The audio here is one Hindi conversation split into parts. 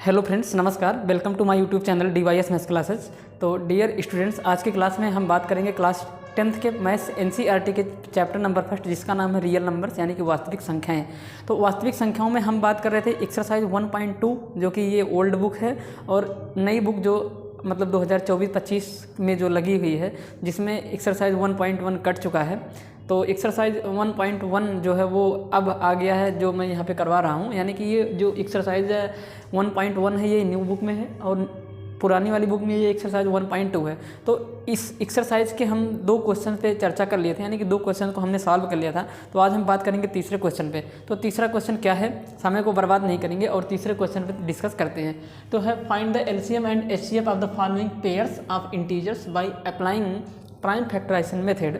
हेलो फ्रेंड्स, नमस्कार। Welcome to my YouTube channel DYS maths classes. तो डियर स्टूडेंट्स, आज की क्लास में हम बात करेंगे क्लास 10th के मैथ्स NCERT के चैप्टर नंबर 1 जिसका नाम है रियल नंबर्स यानी कि वास्तविक संख्याएं। तो वास्तविक संख्याओं में हम बात कर रहे थे एक्सरसाइज 1.2 जो कि ये ओल्ड बुक है और नई बुक जो मतलब 2024-25 में जो लगी हुई है जिसमें एक्सरसाइज 1.1 कट चुका है। तो एक्सरसाइज 1.1 जो है वो अब आ गया है जो मैं यहाँ पे करवा रहा हूँ, यानी कि ये जो एक्सरसाइज 1.1 है ये न्यू बुक में है और पुरानी वाली बुक में ये एक्सरसाइज 1.2 है। तो इस एक्सरसाइज के हम 2 क्वेश्चन पे चर्चा कर लिए थे, यानी कि 2 क्वेश्चन को हमने सॉल्व कर लिया था। तो आज हम बात करेंगे तीसरे क्वेश्चन पे। तो तीसरा क्वेश्चन क्या है, समय को बर्बाद नहीं करेंगे और तीसरे क्वेश्चन पे डिस्कस करते हैं। तो है find the LCM and HCF of the following pairs of integers by applying prime factorisation method.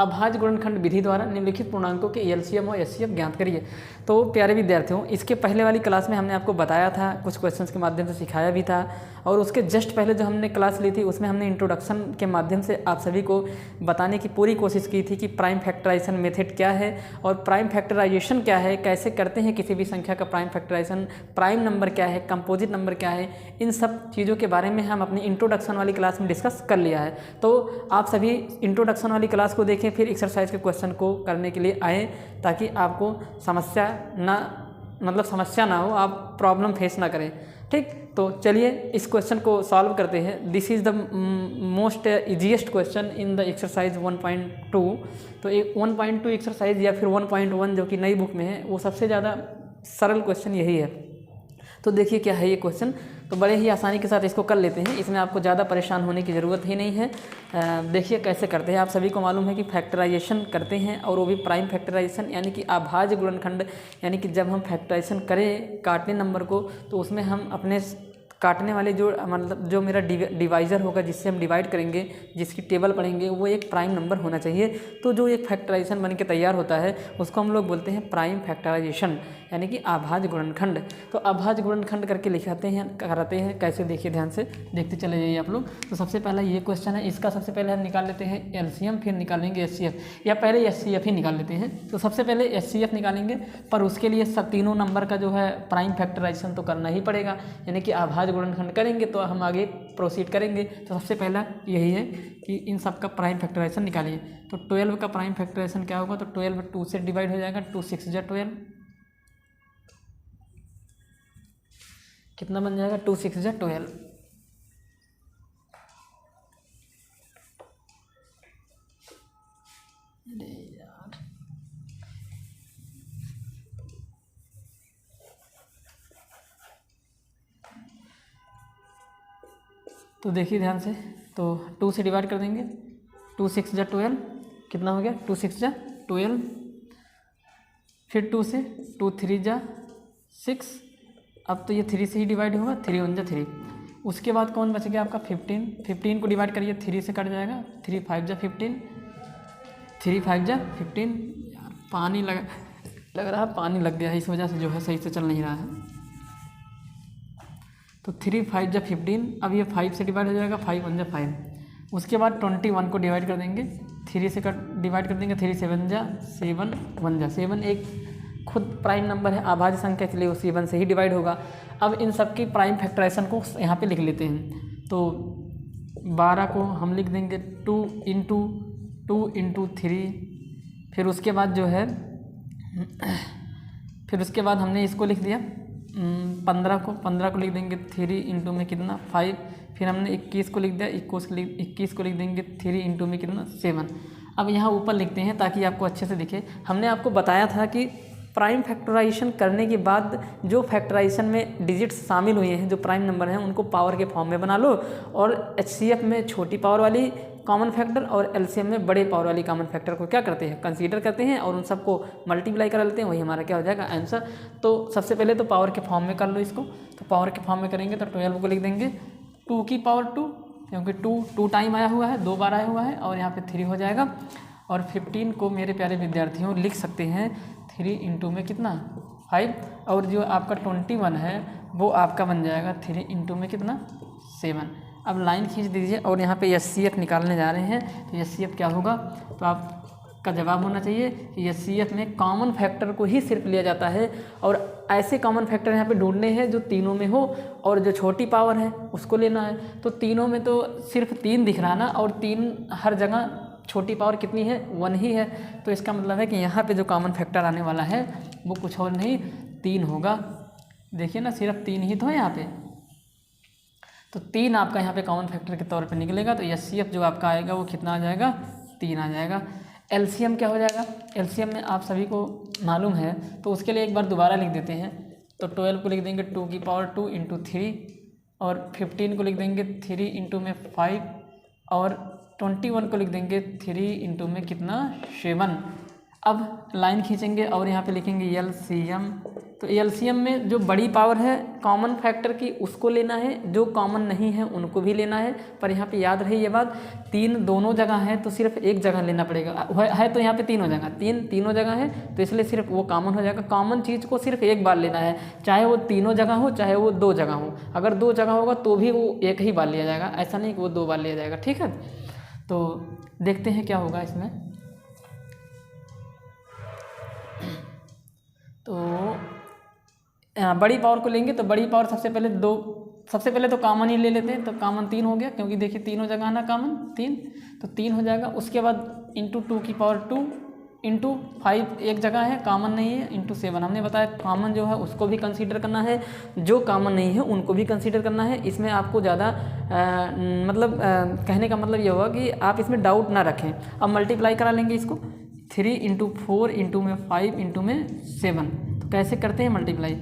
अभाज्य गुणनखंड विधि द्वारा निम्नलिखित पूर्णांकों के LCM और HCF ज्ञात करिए। तो प्यारे विद्यार्थियों, इसके पहले वाली क्लास में हमने आपको बताया था, कुछ क्वेश्चंस के माध्यम से सिखाया भी था, और उसके जस्ट पहले जो हमने क्लास ली थी उसमें हमने इंट्रोडक्शन के माध्यम से आप सभी को बताने की पूरी कोशिश की थी कि प्राइम फैक्टराइजेशन मेथड क्या है और प्राइम फैक्टराइजेशन क्या है, कैसे करते हैं किसी भी संख्या का प्राइम फैक्टराइजेशन, प्राइम नंबर क्या है, कंपोजिट नंबर क्या है, इन सब चीज़ों के बारे में हम अपनी इंट्रोडक्शन वाली क्लास में डिस्कस कर लिया है। तो आप सभी इंट्रोडक्शन वाली क्लास को देखें, फिर एक्सरसाइज के क्वेश्चन को करने के लिए आए ताकि आपको समस्या ना हो, आप प्रॉब्लम फेस ना करें। ठीक, तो चलिए इस क्वेश्चन को सॉल्व करते हैं। This is the most easiest question in the exercise 1.2। तो 1.2 एक्सरसाइज या फिर 1.1 जो कि नई बुक में है वो सबसे ज़्यादा सरल क्वेश्चन यही है। तो देखिए क्या है ये क्वेश्चन, तो बड़े ही आसानी के साथ इसको कर लेते हैं, इसमें आपको ज़्यादा परेशान होने की ज़रूरत ही नहीं है। देखिए कैसे करते हैं। आप सभी को मालूम है कि फैक्टराइजेशन करते हैं और वो भी प्राइम फैक्टराइजेशन यानी कि अभाज्य गुणनखंड, यानी कि जब हम फैक्टराइजेशन करें काटने नंबर को तो उसमें हम अपने काटने वाले जो मतलब जो मेरा डिवाइज़र होगा जिससे हम डिवाइड करेंगे, जिसकी टेबल पढ़ेंगे, वो एक प्राइम नंबर होना चाहिए। तो जो एक फैक्टराइजेशन बन के तैयार होता है उसको हम लोग बोलते हैं प्राइम फैक्टराइजेशन यानी कि अभाज्य गुणनखंड। तो अभाज्य गुणनखंड करके लिखाते हैं, कराते हैं कैसे, देखिए ध्यान से देखते चले जाइए आप लोग। तो सबसे पहला ये क्वेश्चन है, इसका सबसे पहले हम निकाल लेते हैं LCM, फिर निकालेंगे HCF, या पहले HCF ही निकाल लेते हैं। तो सबसे पहले HCF निकालेंगे, पर उसके लिए सब तीनों नंबर का जो है प्राइम फैक्टराइजेशन तो करना ही पड़ेगा, यानी कि अभाज्य गुणनखंड करेंगे तो हम आगे प्रोसीड करेंगे। तो सबसे पहला यही है कि इन सब का प्राइम फैक्टराइजेशन निकालिए। तो 12 का प्राइम फैक्टराइजेशन क्या होगा, तो 12 2 से डिवाइड हो जाएगा, 2 6 जा 12, कितना बन जाएगा, 2 6 जा 12। तो देखिए ध्यान से, तो 2 से डिवाइड कर देंगे, 2 6 जा 12, कितना हो गया, 2 6 जा 12, फिर 2 से 2 3 जा 6, अब तो ये 3 से ही डिवाइड होगा, 3 1 जा 3। उसके बाद कौन बच गया आपका 15, 15 को डिवाइड करिए, 3 से कट जाएगा, 3 5 जा 15, 3 5 जा 15। यार पानी लग रहा है, पानी लग गया है, इस वजह से जो है सही से चल नहीं रहा है। तो 3 5 जा 15, अब ये 5 से डिवाइड हो जाएगा, 5 1 जा 5। उसके बाद 21 को डिवाइड कर देंगे, 3 से डिवाइड कर देंगे, 3 7 जा 7 1 जा 7, एक खुद प्राइम नंबर है अभाज्य संख्या के लिए वो 7 से ही डिवाइड होगा। अब इन सब की प्राइम फैक्टराइजेशन को यहाँ पे लिख लेते हैं। तो 12 को हम लिख देंगे 2 इंटू 3, फिर उसके बाद जो है फिर उसके बाद हमने इसको लिख दिया 15 को लिख देंगे 3 इंटू में कितना 5, फिर हमने 21 को लिख दिया, 21 को लिख देंगे 3 इंटू में कितना 7। अब यहाँ ऊपर लिखते हैं ताकि आपको अच्छे से दिखे। हमने आपको बताया था कि प्राइम फैक्टराइजेशन करने के बाद जो फैक्टराइजेशन में डिजिट्स शामिल हुए हैं, जो प्राइम नंबर हैं, उनको पावर के फॉर्म में बना लो, और HCF में छोटी पावर वाली कॉमन फैक्टर और LCM में बड़े पावर वाली कॉमन फैक्टर को क्या करते हैं, कंसीडर करते हैं और उन सबको मल्टीप्लाई करा लेते हैं, वही हमारा क्या हो जाएगा आंसर। तो सबसे पहले तो पावर के फॉर्म में कर लो इसको। तो पावर के फॉर्म में करेंगे तो 12 को लिख देंगे 2 की पावर 2, क्योंकि 2 टाइम आया हुआ है, 2 बार आया हुआ है, और यहाँ पे 3 हो जाएगा। और 15 को मेरे प्यारे विद्यार्थियों लिख सकते हैं 3 इंटू में कितना 5, और जो आपका 21 है वो आपका बन जाएगा 3 इंटू में कितना 7। अब लाइन खींच दीजिए और यहाँ पे HCF निकालने जा रहे हैं। तो HCF क्या होगा, तो आपका जवाब होना चाहिए कि HCF में कॉमन फैक्टर को ही सिर्फ लिया जाता है और ऐसे कॉमन फैक्टर यहाँ पे ढूंढने हैं जो तीनों में हो और जो छोटी पावर है उसको लेना है। तो तीनों में तो सिर्फ 3 दिख रहा ना, और 3 हर जगह छोटी पावर कितनी है, 1 ही है। तो इसका मतलब है कि यहाँ पे जो कॉमन फैक्टर आने वाला है वो कुछ और नहीं 3 होगा। देखिए ना, सिर्फ 3 ही तो है यहाँ पे, तो 3 आपका यहाँ पे कॉमन फैक्टर के तौर पे निकलेगा। तो HCF जो आपका आएगा वो कितना आ जाएगा, 3 आ जाएगा। LCM क्या हो जाएगा, LCM में आप सभी को मालूम है, तो उसके लिए एक बार दोबारा लिख देते हैं। तो 12 को लिख देंगे 2 की पावर 2 इंटू 3, और 15 को लिख देंगे 3 इंटू में 5, और 21 को लिख देंगे 3 इंटू में कितना, 7। अब लाइन खींचेंगे और यहाँ पे लिखेंगे LCM। तो LCM में जो बड़ी पावर है कॉमन फैक्टर की उसको लेना है, जो कॉमन नहीं है उनको भी लेना है। पर यहाँ पे याद रहे ये बात, 3 दोनों जगह है तो सिर्फ एक जगह लेना पड़ेगा, है तो यहाँ पे 3 हो जाएगा, 3 तीनों जगह है तो इसलिए सिर्फ वो कॉमन हो जाएगा। कॉमन चीज़ को सिर्फ एक बार लेना है, चाहे वो तीनों जगह हो चाहे वो 2 जगह हो। अगर 2 जगह होगा तो भी वो एक ही बार लिया जाएगा, ऐसा नहीं कि वो 2 बार लिया जाएगा, ठीक है। तो देखते हैं क्या होगा इसमें। तो बड़ी पावर को लेंगे तो बड़ी पावर सबसे पहले तो कॉमन ही ले लेते हैं। तो कॉमन 3 हो गया, क्योंकि देखिए तीनों जगह ना कॉमन 3, तो 3 हो जाएगा। उसके बाद इंटू 2 की पावर 2 इंटू 5 एक जगह है कॉमन नहीं है, इंटू 7। हमने बताया कॉमन जो है उसको भी कंसीडर करना है, जो कॉमन नहीं है उनको भी कंसीडर करना है। इसमें आपको ज़्यादा कहने का मतलब ये होगा कि आप इसमें डाउट ना रखें। अब मल्टीप्लाई करा लेंगे इसको, 3 इंटू 4 इंटू में 5 इंटू में 7। तो कैसे करते हैं मल्टीप्लाई,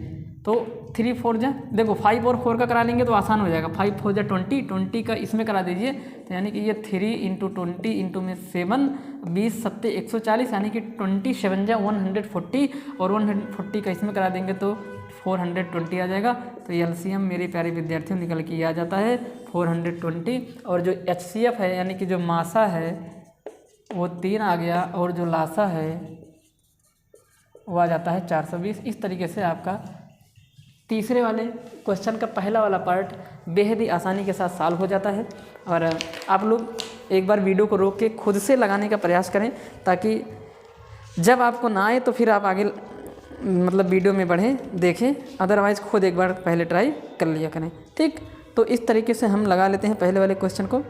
तो 3 4 जा, देखो 5 और 4 का करा लेंगे तो आसान हो जाएगा। 5 4 जा 20 का इसमें करा दीजिए, तो यानी कि ये 3 इंटू 20 इंटू में 7, 20 7 140, यानी कि 27 जा 140, और 140 का इसमें करा देंगे तो 420 आ जाएगा। तो LCM मेरे प्यारे विद्यार्थियों निकल के आ जाता है 420। और जो HCF है यानी कि जो मासा है वो 3 आ गया, और जो लासा है वो आ जाता है 420। इस तरीके से आपका तीसरे वाले क्वेश्चन का पहला वाला पार्ट बेहद ही आसानी के साथ सॉल्व हो जाता है। और आप लोग एक बार वीडियो को रोक के खुद से लगाने का प्रयास करें, ताकि जब आपको ना आए तो फिर आप आगे मतलब वीडियो में बढ़ें, देखें। अदरवाइज़ खुद एक बार पहले ट्राई कर लिया करें, ठीक। तो इस तरीके से हम लगा लेते हैं पहले वाले क्वेश्चन को।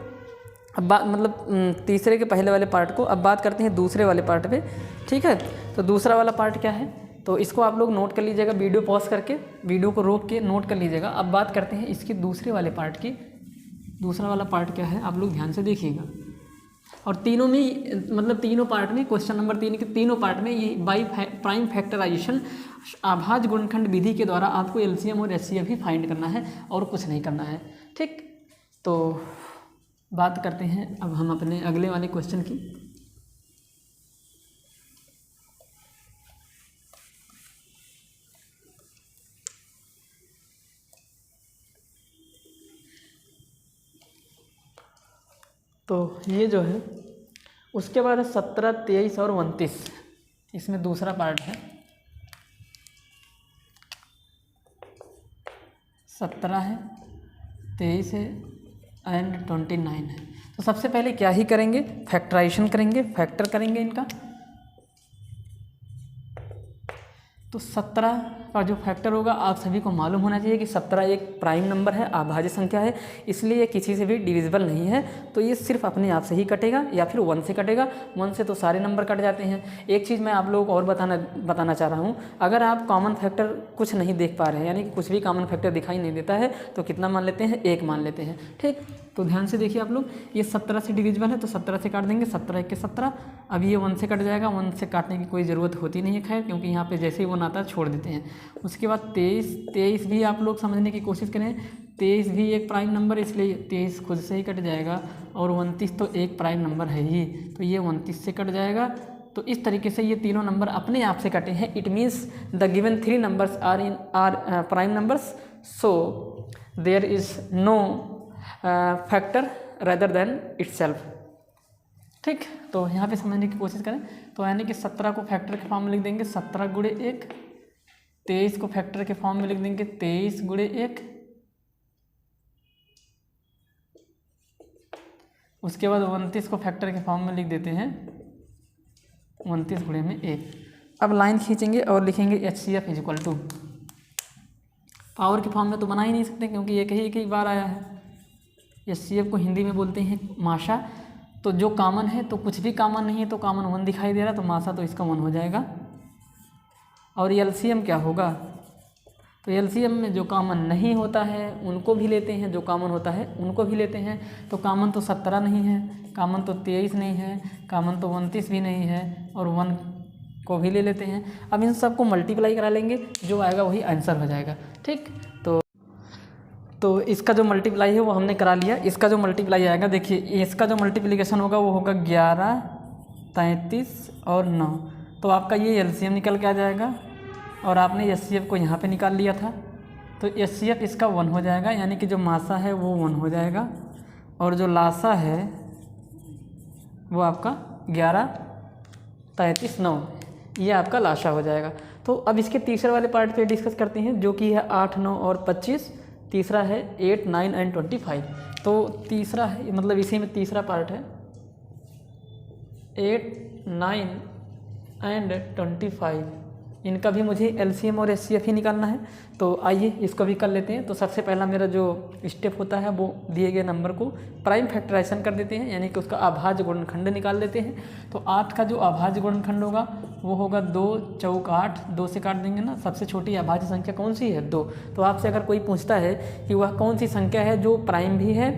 अब तीसरे के पहले वाले पार्ट को। अब बात करते हैं दूसरे वाले पार्ट पे, ठीक है। तो दूसरा वाला पार्ट क्या है, तो इसको आप लोग नोट कर लीजिएगा, वीडियो पॉज करके वीडियो को रोक के नोट कर लीजिएगा। अब बात करते हैं इसके दूसरे वाले पार्ट की। दूसरा वाला पार्ट क्या है आप लोग ध्यान से देखिएगा। और तीनों में मतलब तीनों पार्ट में, क्वेश्चन नंबर 3 के तीनों पार्ट में ये बाई प्राइम फैक्टराइजेशन अभाज्य गुणनखंड विधि के द्वारा आपको LCM और HCF ही फाइंड करना है और कुछ नहीं करना है, ठीक। तो बात करते हैं अब हम अपने अगले वाले क्वेश्चन की। तो ये जो है उसके बाद 17 23 और 29, इसमें दूसरा पार्ट है। 17 है, 23 है एंड 29 है। तो सबसे पहले क्या ही करेंगे, फैक्टराइजेशन करेंगे, फैक्टर करेंगे इनका। तो 17 का जो फैक्टर होगा आप सभी को मालूम होना चाहिए कि 17 एक प्राइम नंबर है, अभाज्य संख्या है, इसलिए किसी से भी डिविजिबल नहीं है। तो ये सिर्फ अपने आप से ही कटेगा या फिर 1 से कटेगा। 1 से तो सारे नंबर कट जाते हैं। एक चीज़ मैं आप लोगों को और बताना चाह रहा हूँ, अगर आप कॉमन फैक्टर कुछ नहीं देख पा रहे हैं, यानी कि कुछ भी कॉमन फैक्टर दिखाई नहीं देता है, तो कितना मान लेते हैं, 1 मान लेते हैं, ठीक। तो ध्यान से देखिए आप लोग, ये 17 से डिविजिबल है तो 17 से काट देंगे, 17 1 के 17। अब ये 1 से कट जाएगा, 1 से काटने की कोई ज़रूरत होती नहीं है खैर, क्योंकि यहाँ पे जैसे ही 1 आता है छोड़ देते हैं। उसके बाद 23 भी आप लोग समझने की कोशिश करें, 23 भी एक प्राइम नंबर, इसलिए 23 खुद से ही कट जाएगा। और 29 तो एक प्राइम नंबर है ही, तो ये 29 से कट जाएगा। तो इस तरीके से ये तीनों नंबर अपने आप से कटे हैं। It means the given 3 numbers are prime numbers, so there is no factor rather than itself, ठीक। तो यहाँ पे समझने की कोशिश करें, तो यानी कि 17 को फैक्टर के फॉर्म में लिख देंगे 17 गुणे 1, 23 को फैक्टर के फॉर्म में लिख देंगे 23 गुणे 1, उसके बाद 29 को फैक्टर के फॉर्म में लिख देते हैं 29 गुणे में 1। अब लाइन खींचेंगे और लिखेंगे HCF is equal to power के फॉर्म में तो बना ही नहीं सकते क्योंकि एक ही बार आया है। HCF को हिंदी में बोलते हैं माशा। तो जो कॉमन है तो कुछ भी कॉमन नहीं है, तो कॉमन 1 दिखाई दे रहा, तो माशा तो इसका 1 हो जाएगा। और LCM क्या होगा, तो LCM में जो कॉमन नहीं होता है उनको भी लेते हैं, जो कॉमन होता है उनको भी लेते हैं। तो कॉमन तो 17 नहीं है, कॉमन तो 23 नहीं है, कॉमन तो 29 भी नहीं है, और 1 को भी ले लेते हैं। अब इन सबको मल्टीप्लाई करा लेंगे, जो आएगा वही आंसर हो जाएगा। ठीक, तो इसका जो मल्टीप्लाई है वो हमने करा लिया। इसका जो मल्टीप्लाई आएगा, देखिए इसका जो मल्टीप्लिकेशन होगा वो होगा 11, 33 और 9। तो आपका ये LCM निकल के आ जाएगा, और आपने HCF को यहाँ पे निकाल लिया था, तो HCF इसका 1 हो जाएगा, यानी कि जो मासा है वो 1 हो जाएगा, और जो लासा है वो आपका 11, 33, 9, ये आपका लाशा हो जाएगा। तो अब इसके तीसरे वाले पार्ट पे डिस्कस करते हैं, जो कि है 8, 9 और 25। तीसरा है 8, 9 एंड 25। तो तीसरा है, मतलब इसी में तीसरा पार्ट है 8, 9 एंड 25। इनका भी मुझे LCM और HCF ही निकालना है। तो आइए इसको भी कर लेते हैं। तो सबसे पहला मेरा जो स्टेप होता है वो दिए गए नंबर को प्राइम फैक्टराइजेशन कर देते हैं, यानी कि उसका अभाज्य गुणनखंड निकाल लेते हैं। तो 8 का जो अभाज्य गुणनखंड होगा वो होगा 2 चौक 8, 2 से काट देंगे ना। सबसे छोटी अभाज्य संख्या कौन सी है, 2। तो आपसे अगर कोई पूछता है कि वह कौन सी संख्या है जो प्राइम भी है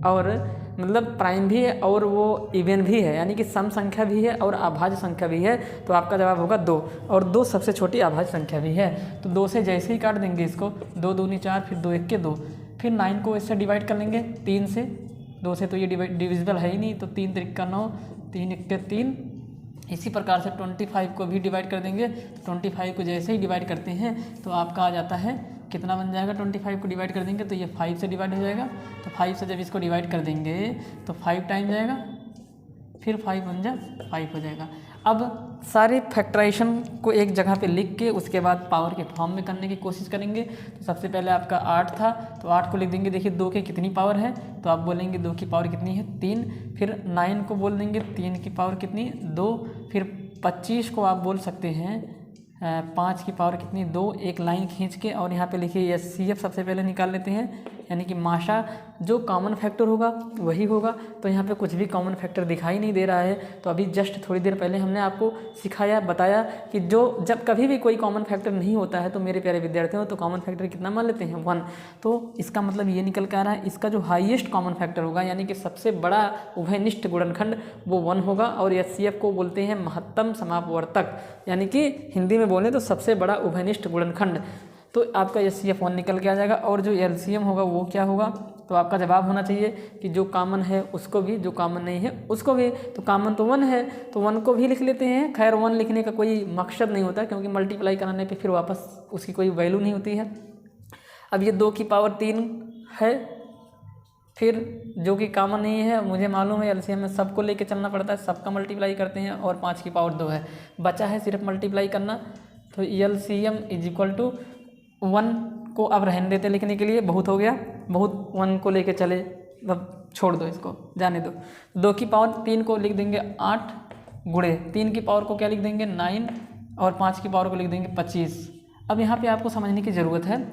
और मतलब प्राइम भी है और वो इवन भी है, यानी कि सम संख्या भी है और अभाज्य संख्या भी है, तो आपका जवाब होगा 2। और 2 सबसे छोटी अभाज्य संख्या भी है। तो 2 से जैसे ही काट देंगे इसको, 2 दूनी 4, फिर 2 1 2, फिर 9 को इससे डिवाइड कर लेंगे 3 से। 2 से तो ये डिविजिबल है ही नहीं, तो 3 3 9, 3 1 3। इसी प्रकार से 25 को भी डिवाइड कर देंगे। तो 25 को जैसे ही डिवाइड करते हैं तो आपका आ जाता है, कितना बन जाएगा, 25 को डिवाइड कर देंगे तो ये 5 से डिवाइड हो जाएगा। तो 5 से जब इसको डिवाइड कर देंगे तो 5 टाइम जाएगा, फिर 5 बन जा 5 हो जाएगा। अब सारे फैक्टराइजेशन को एक जगह पे लिख के उसके बाद पावर के फॉर्म में करने की कोशिश करेंगे। तो सबसे पहले आपका 8 था, तो 8 को लिख देंगे। देखिए 2 की कितनी पावर है, तो आप बोलेंगे 2 की पावर कितनी है, 3। फिर 9 को बोल देंगे 3 की पावर कितनी, 2। फिर 25 को आप बोल सकते हैं 5 की पावर कितनी, 2। एक लाइन खींच के और यहाँ पे लिखिए HCF सबसे पहले निकाल लेते हैं, यानी कि माशा जो कॉमन फैक्टर होगा वही होगा। तो यहाँ पे कुछ भी कॉमन फैक्टर दिखाई नहीं दे रहा है। तो अभी जस्ट थोड़ी देर पहले हमने आपको सिखाया, बताया कि जब कभी भी कोई कॉमन फैक्टर नहीं होता है तो मेरे प्यारे विद्यार्थियों, तो कॉमन फैक्टर कितना मान लेते हैं, 1। तो इसका मतलब ये निकल के आ रहा है, इसका जो हाईएस्ट कॉमन फैक्टर होगा, यानी कि सबसे बड़ा उभयनिष्ठ गुणनखंड, वो 1 होगा। और HCF को बोलते हैं महत्तम समापवर्तक, यानी कि हिंदी में बोलें तो सबसे बड़ा उभयनिष्ठ गुणनखंड। तो आपका HCF 1 निकल के आ जाएगा। और जो LCM होगा वो क्या होगा, तो आपका जवाब होना चाहिए कि जो कॉमन है उसको भी, जो कॉमन नहीं है उसको भी। तो कॉमन तो 1 है तो 1 को भी लिख लेते हैं। खैर 1 लिखने का कोई मकसद नहीं होता, क्योंकि मल्टीप्लाई कराने पे फिर वापस उसकी कोई वैल्यू नहीं होती है। अब ये 2 की पावर 3 है, फिर जो कि कॉमन नहीं है, मुझे मालूम है LCM में सबको लेके चलना पड़ता है, सबका मल्टीप्लाई करते हैं। और 5 की पावर 2 है, बचा है सिर्फ मल्टीप्लाई करना। तो LCM इज इक्वल टू 1 को अब रहने देते लिखने के लिए, बहुत हो गया, बहुत 1 को लेके चले, अब छोड़ दो, इसको जाने दो। 2 की पावर 3 को लिख देंगे 8 गुणे 3 की पावर को क्या लिख देंगे 9, और 5 की पावर को लिख देंगे 25। अब यहाँ पे आपको समझने की ज़रूरत है,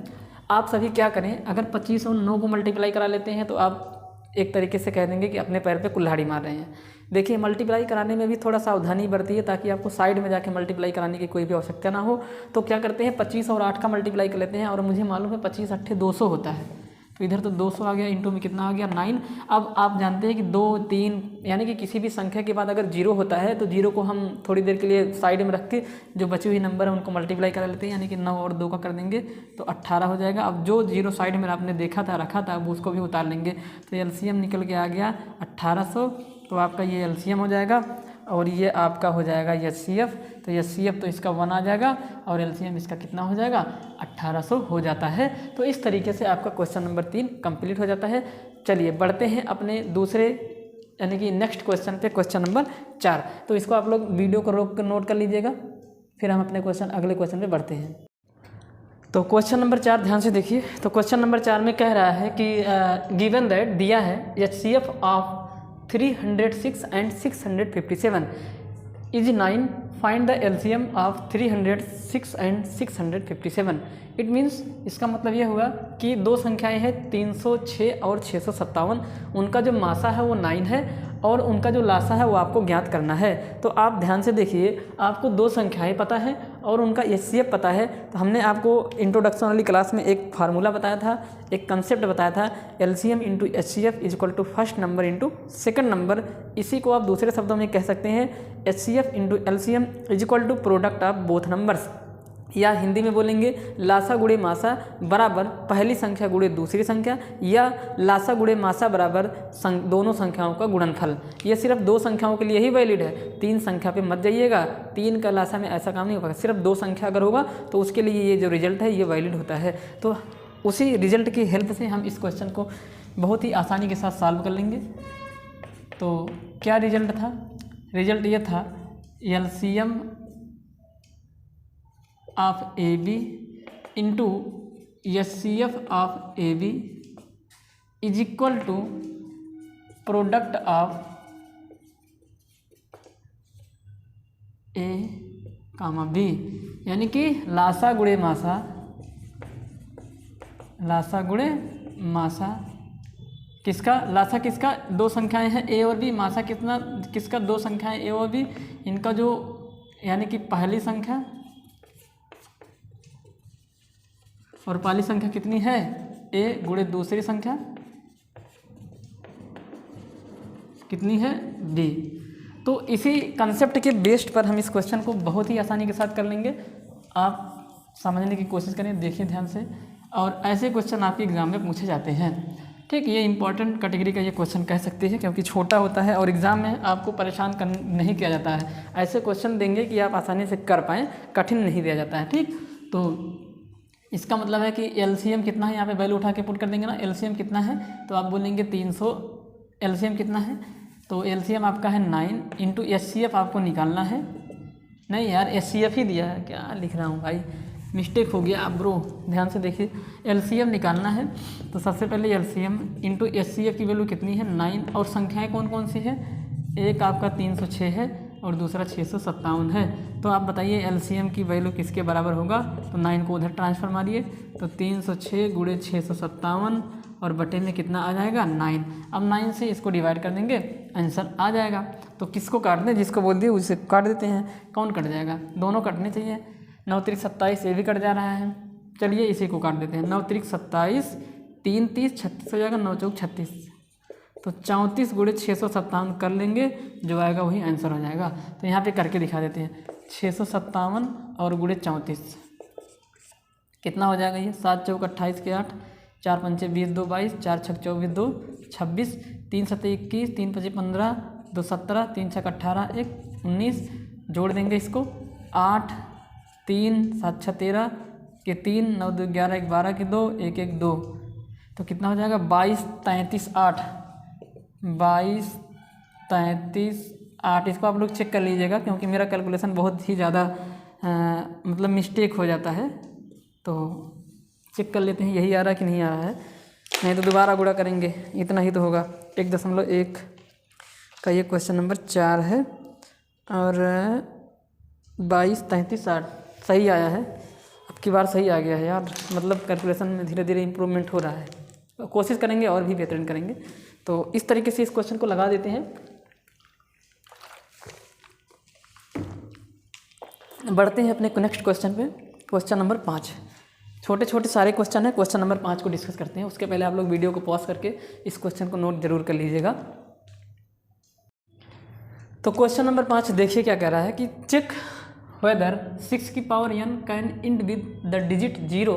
आप सभी क्या करें, अगर 25 और 9 को मल्टीप्लाई करा लेते हैं तो आप एक तरीके से कह देंगे कि अपने पैर पे कुल्हाड़ी मार रहे हैं। देखिए मल्टीप्लाई कराने में भी थोड़ा सावधानी बरतिए, ताकि आपको साइड में जाके मल्टीप्लाई कराने की कोई भी आवश्यकता ना हो। तो क्या करते हैं, 25 और 8 का मल्टीप्लाई कर लेते हैं, और मुझे मालूम है 25 8 200 होता है। तो इधर तो 200 आ गया, इंटू में कितना आ गया 9। अब आप जानते हैं कि 2 3 यानी कि किसी भी संख्या के बाद अगर 0 होता है तो 0 को हम थोड़ी देर के लिए साइड में रख के जो बची हुई नंबर है उनको मल्टीप्लाई करा लेते हैं, यानी कि 9 और 2 का कर देंगे तो 18 हो जाएगा। अब जो 0 साइड में आपने देखा था रखा था, अब उसको भी उतार लेंगे। तो LCM निकल के आ गया 1800। तो आपका ये LCM हो जाएगा, और ये आपका हो जाएगा HCF। तो HCF तो इसका 1 आ जाएगा, और LCM इसका कितना हो जाएगा 1800 हो जाता है। तो इस तरीके से आपका क्वेश्चन नंबर 3 कंप्लीट हो जाता है। चलिए बढ़ते हैं अपने दूसरे यानी कि नेक्स्ट क्वेश्चन पे, क्वेश्चन नंबर 4। तो इसको आप लोग वीडियो को रोक कर नोट कर लीजिएगा, फिर हम अपने अगले क्वेश्चन पे बढ़ते हैं। तो क्वेश्चन नंबर 4 ध्यान से देखिए। तो क्वेश्चन नंबर 4 में कह रहा है कि गिवन दैट दिया है HCF of 306 and 657 is 9, find the LCM of 306 and 657। It means इसका मतलब ये हुआ कि दो संख्याएं हैं 306 और 657, उनका जो मासा है वो 9 है और उनका जो लासा है वो आपको ज्ञात करना है। तो आप ध्यान से देखिए, आपको दो संख्याएं पता है और उनका एचसीएफ पता है। तो हमने आपको इंट्रोडक्शन वाली क्लास में एक फार्मूला बताया था, एक कंसेप्ट बताया था, LCM into HCF is equal to first number into second number. इसी को आप दूसरे शब्दों में कह सकते हैं HCF into LCM is equal to product of both numbers, या हिंदी में बोलेंगे लासा गुणे मासा बराबर पहली संख्या गुणे दूसरी संख्या, या लासा गुणे मासा बराबर दोनों संख्याओं का गुणनफल। ये सिर्फ दो संख्याओं के लिए ही वैलिड है, तीन संख्या पे मत जाइएगा, तीन का लासा में ऐसा काम नहीं होगा। सिर्फ दो संख्या अगर होगा तो उसके लिए ये जो रिजल्ट है ये वैलिड होता है। तो उसी रिजल्ट की हेल्प से हम इस क्वेश्चन को बहुत ही आसानी के साथ सॉल्व कर लेंगे। तो क्या रिजल्ट था? रिजल्ट ये था LCM of A B into HCF of A B is equal to product of A comma B, यानी कि लासा गुणे मासा, लासा गुणे मासा किसका? लासा किसका? दो संख्याएं हैं ए और बी, मासा कितना किसका? दो संख्याएं ए और बी, इनका जो यानी कि पहली संख्या और पहली संख्या कितनी है? ए गुणे दूसरी संख्या कितनी है? बी। तो इसी कंसेप्ट के बेस्ड पर हम इस क्वेश्चन को बहुत ही आसानी के साथ कर लेंगे। आप समझने की कोशिश करें, देखिए ध्यान से, और ऐसे क्वेश्चन आपके एग्ज़ाम में पूछे जाते हैं। ठीक, ये इंपॉर्टेंट कैटेगरी का ये क्वेश्चन कह सकते हैं क्योंकि छोटा होता है और एग्ज़ाम में आपको परेशान नहीं किया जाता है। ऐसे क्वेश्चन देंगे कि आप आसानी से कर पाएँ, कठिन नहीं दिया जाता है। ठीक, तो इसका मतलब है कि एलसीएम कितना है, यहाँ पे वैल्यू उठा के पुट कर देंगे ना। एलसीएम कितना है तो आप बोलेंगे 300। एलसीएम कितना है तो एलसीएम आपका है 9 इंटू एचसीएफ आपको निकालना है। नहीं यार, एचसीएफ ही दिया है, क्या लिख रहा हूँ भाई, मिस्टेक हो गया। आप ब्रो ध्यान से देखिए, एलसीएम निकालना है तो सबसे पहले एलसीएम इंटू एचसीएफ की वैल्यू कितनी है? 9। और संख्याएँ कौन कौन सी है? एक आपका 306 है और दूसरा 657 है। तो आप बताइए एलसीएम की वैल्यू किसके बराबर होगा? तो 9 को उधर ट्रांसफर मारिए तो 306 गुणे 657 और बटे में कितना आ जाएगा? 9। अब 9 से इसको डिवाइड कर देंगे, आंसर आ जाएगा। तो किसको काट दें? जिसको बोल दिए उसे काट देते हैं। कौन कट जाएगा? दोनों कटने चाहिए। 9 3 27, ये भी कट जा रहा है। चलिए इसी को काट देते हैं। 9 3 27, 3 30 36 हो जाएगा, 9 4 36, तो 34 गुणे 657 कर लेंगे, जो आएगा वही आंसर हो जाएगा। तो यहाँ पे करके दिखा देते हैं। 657 और गुणे 34 कितना हो जाएगा? ये 7 चौक 28 के 8, 4 पंचे 20, 2 22, 4 छक 24, 2 26, 3 7 21, 3 5 15, 2 17, 3 6 18, 1 19, जोड़ देंगे इसको 8 3 7 6 13 के 3, 9 2 11, 1 12 के 2, 1 1 2, तो कितना हो जाएगा? 22 33 8, 22 33 8। इसको आप लोग चेक कर लीजिएगा क्योंकि मेरा कैलकुलेशन बहुत ही ज़्यादा मतलब मिस्टेक हो जाता है, तो चेक कर लेते हैं यही आ रहा है कि नहीं आ रहा है। नहीं तो दोबारा गुणा करेंगे, इतना ही तो होगा। 1.1 का ये क्वेश्चन नंबर 4 है और 22 33 8 सही आया है। अब की बार सही आ गया है यार, मतलब कैलकुलेशन में धीरे धीरे इम्प्रूवमेंट हो रहा है। तो कोशिश करेंगे और भी बेहतरीन करेंगे। तो इस तरीके से इस क्वेश्चन को लगा देते हैं। बढ़ते हैं अपने नेक्स्ट क्वेश्चन पे, क्वेश्चन नंबर 5। छोटे छोटे सारे क्वेश्चन हैं, क्वेश्चन नंबर 5 को डिस्कस करते हैं। उसके पहले आप लोग वीडियो को पॉज करके इस क्वेश्चन को नोट जरूर कर लीजिएगा। तो क्वेश्चन नंबर 5 देखिए क्या कह रहा है कि चेक वेदर 6 की power n can and with the digit 0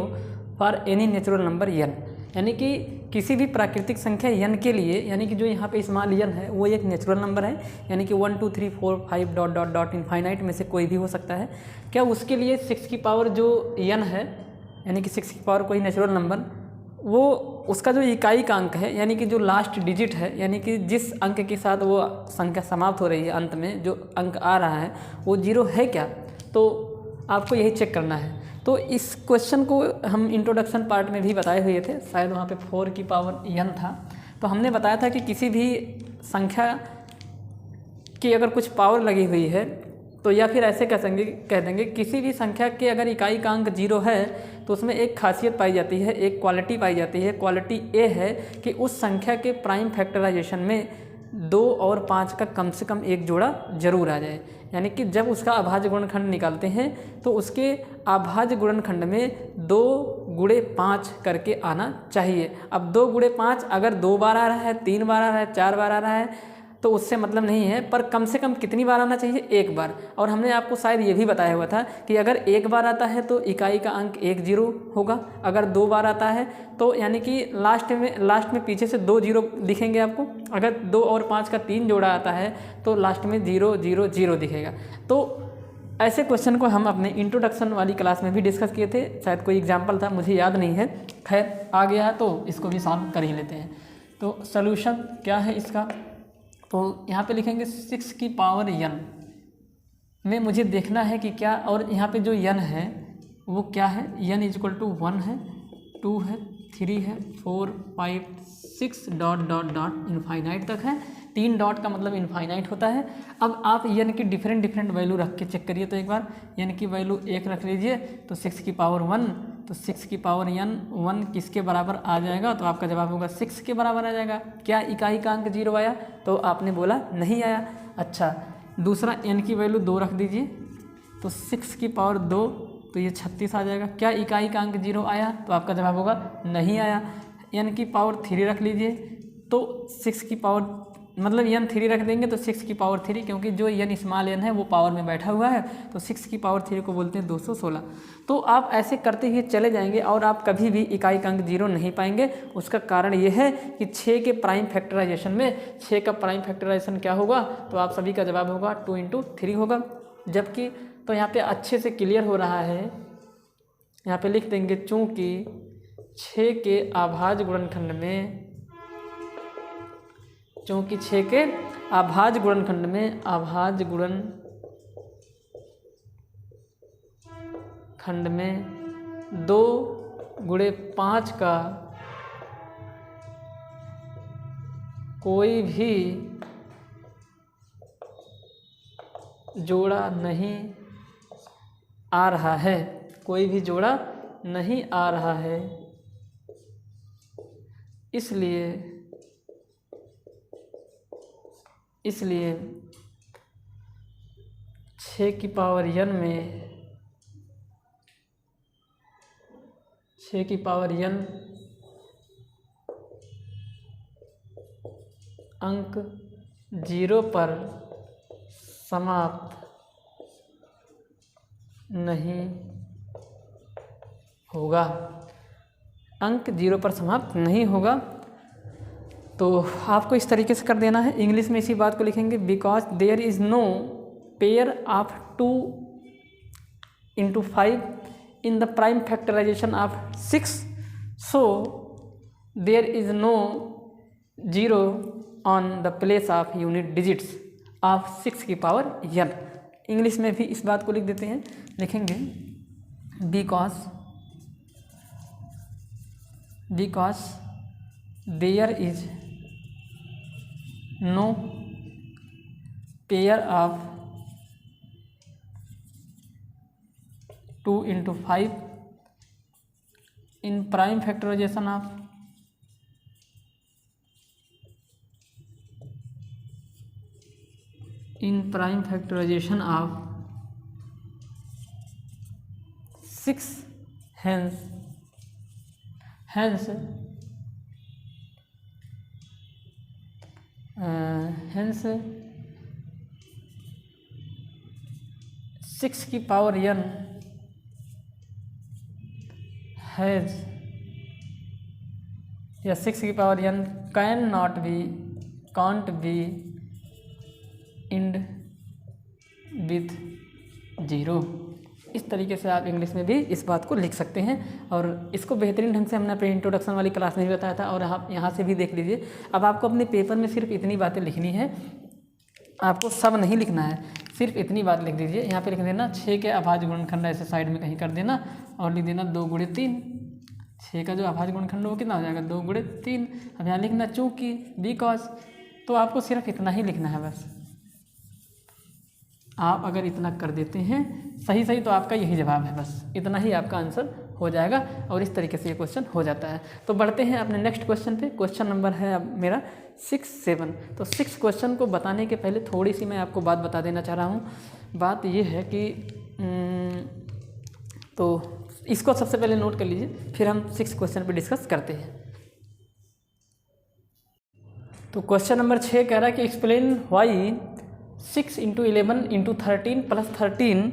for any natural number n, यानी कि किसी भी प्राकृतिक संख्या n के लिए, यानी कि जो यहाँ पे स्मॉल n है वो एक नेचुरल नंबर है, यानी कि 1 2 3 4 5 डॉट डॉट डॉट इनफाइनाइट में से कोई भी हो सकता है। क्या उसके लिए 6 की पावर जो n है, यानी कि 6 की पावर कोई नेचुरल नंबर, वो उसका जो इकाई का अंक है, यानी कि जो लास्ट डिजिट है, यानी कि जिस अंक के साथ वो संख्या समाप्त हो रही है, अंत में जो अंक आ रहा है वो 0 है क्या, तो आपको यही चेक करना है। तो इस क्वेश्चन को हम इंट्रोडक्शन पार्ट में भी बताए हुए थे, शायद वहाँ पे 4 की पावर n था। तो हमने बताया था कि किसी भी संख्या की अगर कुछ पावर लगी हुई है तो या फिर ऐसे कह देंगे किसी भी संख्या के अगर इकाई का अंक 0 है तो उसमें एक खासियत पाई जाती है, एक क्वालिटी पाई जाती है। क्वालिटी ये है कि उस संख्या के प्राइम फैक्टराइजेशन में 2 और 5 का कम से कम एक जोड़ा जरूर आ जाए। यानी कि जब उसका अभाज्य गुणनखंड निकालते हैं तो उसके अभाज्य गुणनखंड में 2 गुणे 5 करके आना चाहिए। अब 2 गुणे 5 अगर 2 बार आ रहा है, 3 बार आ रहा है, 4 बार आ रहा है तो उससे मतलब नहीं है, पर कम से कम कितनी बार आना चाहिए? एक बार। और हमने आपको शायद ये भी बताया हुआ था कि अगर एक बार आता है तो इकाई का अंक 1 0 होगा, अगर 2 बार आता है तो यानी कि लास्ट में पीछे से 2 0 दिखेंगे आपको। अगर 2 और 5 का 3 जोड़ा आता है तो लास्ट में 0 0 0 दिखेगा। तो ऐसे क्वेश्चन को हम अपने इंट्रोडक्शन वाली क्लास में भी डिस्कस किए थे, शायद कोई एग्जाम्पल था, मुझे याद नहीं है। खैर आ गया तो इसको भी सॉल्व कर ही लेते हैं। तो सॉल्यूशन क्या है इसका, तो यहाँ पे लिखेंगे 6 की पावर n में मुझे देखना है कि क्या, और यहाँ पे जो n है वो क्या है, n इक्वल टू 1 है, 2 है, 3 है, 4 5 6 डॉट डॉट डॉट इनफाइनाइट तक है। 3 डॉट का मतलब इनफाइनाइट होता है। अब आप n की डिफरेंट वैल्यू रख के चेक करिए। तो एक बार n की वैल्यू 1 रख लीजिए तो 6 की पावर 1, तो 6 की पावर n 1 किसके बराबर आ जाएगा, तो आपका जवाब होगा 6 के बराबर आ जाएगा। क्या इकाई का अंक 0 आया? तो आपने बोला नहीं आया। अच्छा, दूसरा n की वैल्यू 2 रख दीजिए तो 6 की पावर 2, तो ये 36 आ जाएगा। क्या इकाई का अंक 0 आया? तो आपका जवाब होगा नहीं आया। n की पावर 3 रख लीजिए तो 6 की पावर मतलब n 3 रख देंगे तो 6 की पावर 3, क्योंकि जो n स्मॉल n है वो पावर में बैठा हुआ है, तो 6 की पावर 3 को बोलते हैं 216। तो आप ऐसे करते ही चले जाएंगे और आप कभी भी इकाई का अंक 0 नहीं पाएंगे। उसका कारण ये है कि 6 के प्राइम फैक्टराइजेशन में 6 का प्राइम फैक्टराइजेशन क्या होगा, तो आप सभी का जवाब होगा 2 × 3 होगा। जबकि तो यहाँ पे अच्छे से क्लियर हो रहा है, यहाँ पे लिख देंगे चूँकि 6 के अभाज्य गुणनखंड में, चूँकि 6 के अभाज्य गुणनखंड में अभाज्य गुणनखंड में 2 गुणे 5 का कोई भी जोड़ा नहीं आ रहा है, कोई भी जोड़ा नहीं आ रहा है, इसलिए 6 की पावर n में 6 की पावर n अंक 0 पर समाप्त नहीं होगा, अंक 0 पर समाप्त नहीं होगा। तो आपको इस तरीके से कर देना है। इंग्लिश में इसी बात को लिखेंगे, because there is no pair of 2 × 5 in the prime factorisation of 6, so there is no 0 on the place of unit digits of 6 की पावर n। इंग्लिश में भी इस बात को लिख देते हैं, लिखेंगे because there is no pair of 2 × 5 in prime factorisation of 6, hence 6 की पावर n हैज़, या 6 की power n can't be end with 0। इस तरीके से आप इंग्लिश में भी इस बात को लिख सकते हैं। और इसको बेहतरीन ढंग से हमने अपने इंट्रोडक्शन वाली क्लास में भी बताया था, और आप यहाँ से भी देख लीजिए। अब आपको अपने पेपर में सिर्फ इतनी बातें लिखनी है, आपको सब नहीं लिखना है, सिर्फ इतनी बात लिख दीजिए। यहाँ पे लिख देना 6 के अभाज्य गुणनखंड ऐसे साइड में कहीं कर देना, और लिख देना 2 × 3। 6 का जो अभाज्य गुणनखंड वो कितना हो जाएगा, 2 × 3। अब यहाँ लिखना चूँकि, बिकॉज, तो आपको सिर्फ इतना ही लिखना है बस। आप अगर इतना कर देते हैं सही सही तो आपका यही जवाब है, बस इतना ही आपका आंसर हो जाएगा और इस तरीके से ये क्वेश्चन हो जाता है। तो बढ़ते हैं अपने नेक्स्ट क्वेश्चन पे। क्वेश्चन नंबर है अब मेरा 6-7। तो 6 क्वेश्चन को बताने के पहले थोड़ी सी मैं आपको बात बता देना चाह रहा हूँ। बात ये है कि तो इसको सबसे पहले नोट कर लीजिए, फिर हम 6 क्वेश्चन पे डिस्कस करते हैं। तो क्वेश्चन नंबर 6 कह रहा है कि एक्सप्लेन वाई 6 × 11 × 13 + 13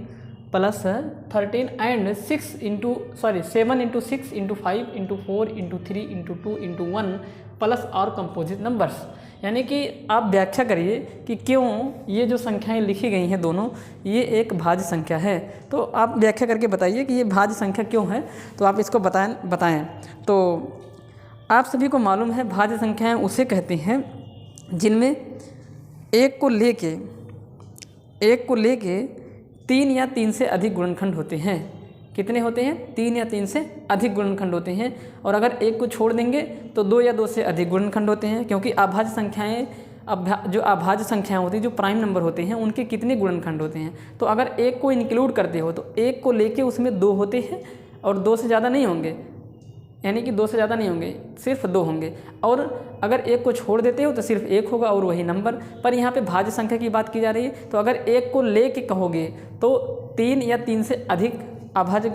+ 13 एंड 7 × 6 × 5 × 4 × 3 × 2 × 1 प्लस और कंपोजिट नंबर्स। यानी कि आप व्याख्या करिए कि क्यों ये जो संख्याएं लिखी गई हैं दोनों, ये एक भाज्य संख्या है। तो आप व्याख्या करके बताइए कि ये भाज्य संख्या क्यों है, तो आप इसको बताएं। तो आप सभी को मालूम है भाज्य संख्याएं उसे कहते हैं जिनमें एक को लेके 3 या 3 से अधिक गुणनखंड होते हैं। कितने होते हैं? 3 या 3 से अधिक गुणनखंड होते हैं। और अगर एक को छोड़ देंगे तो 2 या 2 से अधिक गुणनखंड होते हैं, क्योंकि अभाज्य संख्याएं जो अभाज्य संख्याएं होती हैं, जो प्राइम नंबर होते हैं, उनके कितने गुणनखंड होते हैं। तो अगर एक को इंक्लूड करते हो तो एक को लेके उसमें 2 होते हैं और 2 से ज़्यादा नहीं होंगे, यानी कि 2 से ज़्यादा नहीं होंगे, सिर्फ 2 होंगे। और अगर एक को छोड़ देते हो तो सिर्फ 1 होगा और वही नंबर। पर यहाँ पे भाज्य संख्या की बात की जा रही है, तो अगर एक को लेके कहोगे तो 3 या 3 से अधिक भाज्य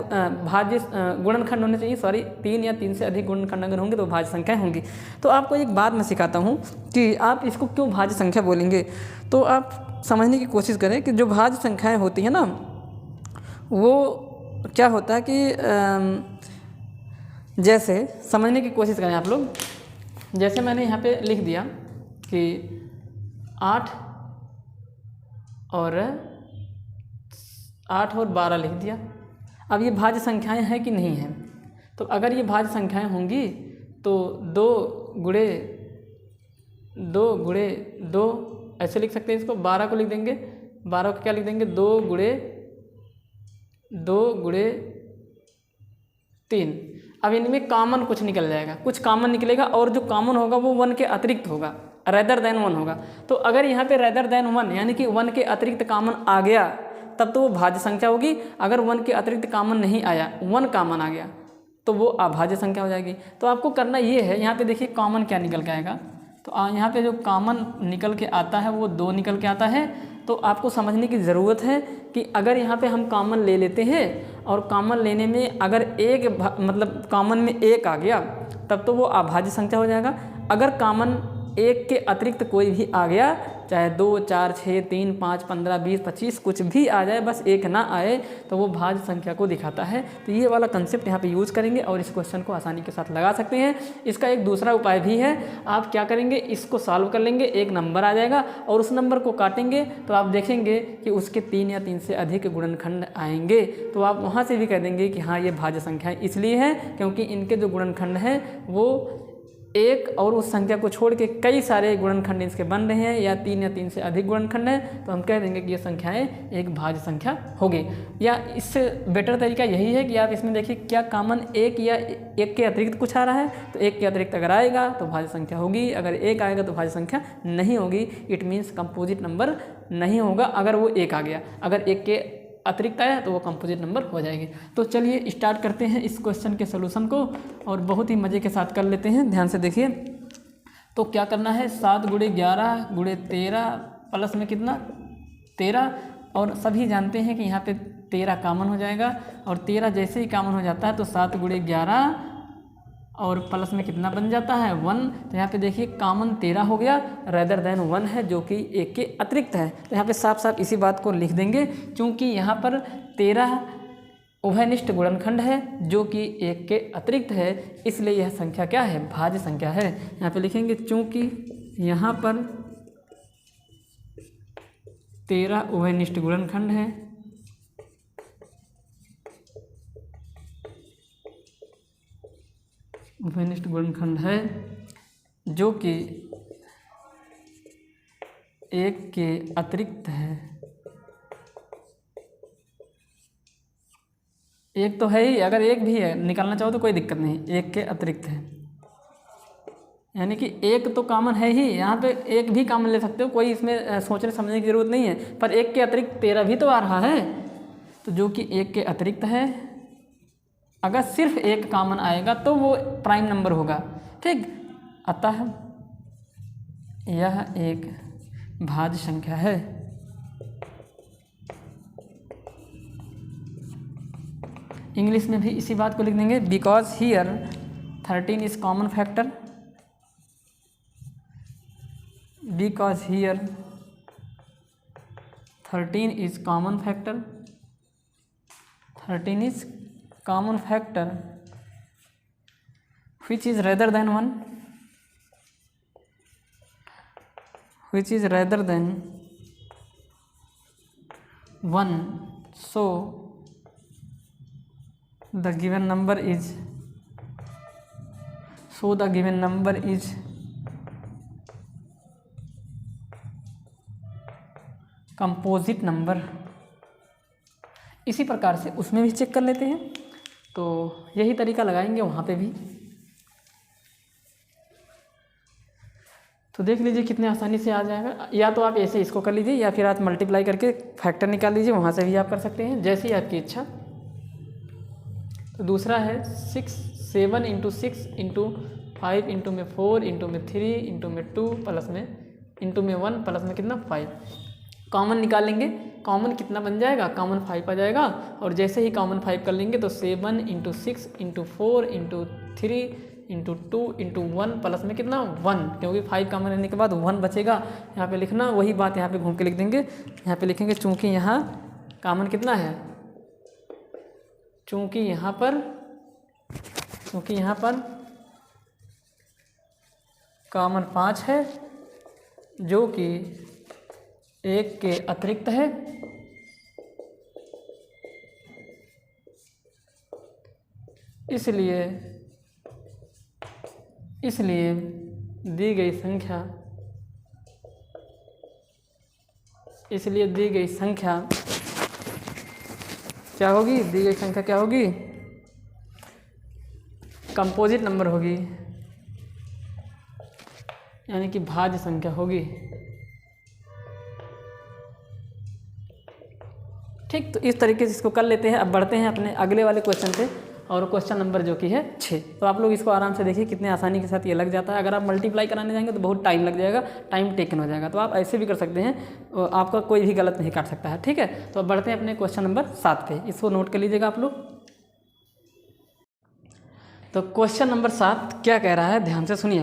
गुणनखंड होने चाहिए। 3 या 3 से अधिक गुणनखंड अगर होंगे तो भाज्य संख्याएं होंगी। तो आपको एक बात मैं सिखाता हूँ कि आप इसको क्यों भाज्य संख्या बोलेंगे। तो आप समझने की कोशिश करें कि जो भाज्य संख्याएं होती हैं ना, वो क्या होता है कि जैसे समझने की कोशिश करें आप लोग। जैसे मैंने यहाँ पे लिख दिया कि 8 और 12 लिख दिया। अब ये भाज्य संख्याएं हैं कि नहीं हैं? तो अगर ये भाज्य संख्याएं होंगी तो 2 गुणे 2 ऐसे लिख सकते हैं इसको। 12 को लिख देंगे, 12 को क्या लिख देंगे? 2 गुणे 3। अब इनमें कॉमन कुछ निकल जाएगा, कुछ कॉमन निकलेगा और जो कॉमन होगा वो 1 के अतिरिक्त होगा, रेदर देन 1 होगा। तो अगर यहाँ पे रेदर देन 1 यानी कि 1 के अतिरिक्त कॉमन आ गया तब तो वो भाज्य संख्या होगी। अगर 1 के अतिरिक्त कॉमन नहीं आया, 1 कॉमन आ गया, तो वो अभाज्य संख्या हो जाएगी। तो आपको करना ये है, यहाँ पे देखिए कॉमन क्या निकल के आएगा। तो यहाँ पे जो कॉमन निकल के आता है वो 2 निकल के आता है। तो आपको समझने की ज़रूरत है कि अगर यहाँ पे हम कॉमन ले लेते हैं और कॉमन लेने में अगर मतलब कॉमन में 1 आ गया तब तो वो अभाज्य संख्या हो जाएगा। अगर कॉमन 1 के अतिरिक्त कोई भी आ गया, चाहे 2, 4, 6, 3, 5, 15, 20, 25 कुछ भी आ जाए, बस 1 ना आए, तो वो भाज्य संख्या को दिखाता है। तो ये वाला कंसेप्ट यहाँ पे यूज़ करेंगे और इस क्वेश्चन को आसानी के साथ लगा सकते हैं। इसका एक दूसरा उपाय भी है। आप क्या करेंगे, इसको सॉल्व कर लेंगे, एक नंबर आ जाएगा और उस नंबर को काटेंगे तो आप देखेंगे कि उसके 3 या 3 से अधिक गुणनखंड आएंगे। तो आप वहाँ से भी कह देंगे कि हाँ, ये भाज्य संख्याएँ इसलिए है क्योंकि इनके जो गुणनखंड हैं वो 1 और उस संख्या को छोड़ के कई सारे गुणनखंड इसके बन रहे हैं, या 3 या 3 से अधिक गुणनखंड हैं, तो हम कह देंगे कि ये संख्याएं एक भाज्य संख्या होगी। या इससे बेटर तरीका यही है कि आप इसमें देखिए क्या कॉमन 1 या 1 के अतिरिक्त कुछ आ रहा है, तो 1 के अतिरिक्त अगर आएगा तो भाज्य संख्या होगी, अगर 1 आएगा तो भाज्य संख्या नहीं होगी। इट मीन्स कंपोजिट नंबर नहीं होगा अगर वो 1 आ गया। अगर 1 के अतिरिक्त आया तो वो कंपोजिट नंबर हो जाएगी। तो चलिए स्टार्ट करते हैं इस क्वेश्चन के सोल्यूशन को और बहुत ही मज़े के साथ कर लेते हैं। ध्यान से देखिए। तो क्या करना है, 7 × 11 × 13 प्लस में कितना 13, और सभी जानते हैं कि यहाँ पे 13 कॉमन हो जाएगा और 13 जैसे ही कॉमन हो जाता है तो 7 × 11 और प्लस में कितना बन जाता है 1। तो यहाँ पे देखिए कॉमन 13 हो गया, रेदर देन 1 है जो कि 1 के अतिरिक्त है। तो यहाँ पे साफ साफ इसी बात को लिख देंगे, क्योंकि यहाँ पर 13 उभयनिष्ठ गुणनखंड है जो कि 1 के अतिरिक्त है, इसलिए यह संख्या क्या है, भाज्य संख्या है। यहाँ पे लिखेंगे चूँकि यहाँ पर 13 उभयनिष्ठ गुणनखंड है उभयनिष्ठ गुणनखंड है जो कि 1 के अतिरिक्त है। 1 तो है ही, अगर 1 भी है निकालना चाहो तो कोई दिक्कत नहीं, 1 के अतिरिक्त है। यानी कि एक तो कॉमन है ही, यहाँ पे एक भी कॉमन ले सकते हो, कोई इसमें सोचने समझने की ज़रूरत नहीं है। पर एक के अतिरिक्त 13 भी तो आ रहा है, तो जो कि एक के अतिरिक्त है, अगर सिर्फ एक कॉमन आएगा तो वो प्राइम नंबर होगा। ठीक, अतः यह एक भाज्य संख्या है। इंग्लिश में भी इसी बात को लिख देंगे, because here 13 is common factor, because here 13 is common factor, 13 is common factor which is rather than 1, which is rather than 1, so the given number is composite number. इसी प्रकार से उसमें भी चेक कर लेते हैं, तो यही तरीका लगाएंगे वहाँ पे भी। तो देख लीजिए कितने आसानी से आ जाएगा, या तो आप ऐसे इसको कर लीजिए या फिर आप मल्टीप्लाई करके फैक्टर निकाल लीजिए, वहाँ से भी आप कर सकते हैं, जैसी आपकी इच्छा। तो दूसरा है 7 इंटू 6 इंटू 5 इंटू में 4 इंटू में 3 इंटू में 2 प्लस में इंटू में 1 प्लस में कितना 5। कॉमन निकालेंगे, कॉमन कितना बन जाएगा, कॉमन 5 आ जाएगा। और जैसे ही कॉमन 5 कर लेंगे तो 7 into 6 into 4 into 3 into 2 into 1 plus में कितना 1, क्योंकि 5 कॉमन रहने के बाद 1 बचेगा। यहाँ पे लिखना वही बात, यहाँ पे घूम के लिख देंगे। यहाँ पे लिखेंगे चूँकि यहाँ कॉमन कितना है, चूँकि यहाँ पर कॉमन 5 है, जो कि 1 के अतिरिक्त है, इसलिए दी गई संख्या क्या होगी, दी गई संख्या क्या होगी, कंपोजिट नंबर होगी, यानी कि भाज्य संख्या होगी। ठीक, तो इस तरीके से इसको कर लेते हैं। अब बढ़ते हैं अपने अगले वाले क्वेश्चन पे, और क्वेश्चन नंबर जो कि है 6। तो आप लोग इसको आराम से देखिए कितने आसानी के साथ ये लग जाता है। अगर आप मल्टीप्लाई कराने जाएंगे तो बहुत टाइम लग जाएगा, टाइम टेकन हो जाएगा। तो आप ऐसे भी कर सकते हैं, आपका कोई भी गलत नहीं काट सकता है। ठीक है, तो अब बढ़ते हैं अपने क्वेश्चन नंबर 7 पे, इसको नोट कर लीजिएगा आप लोग। तो क्वेश्चन नंबर 7 क्या कह रहा है, ध्यान से सुनिए।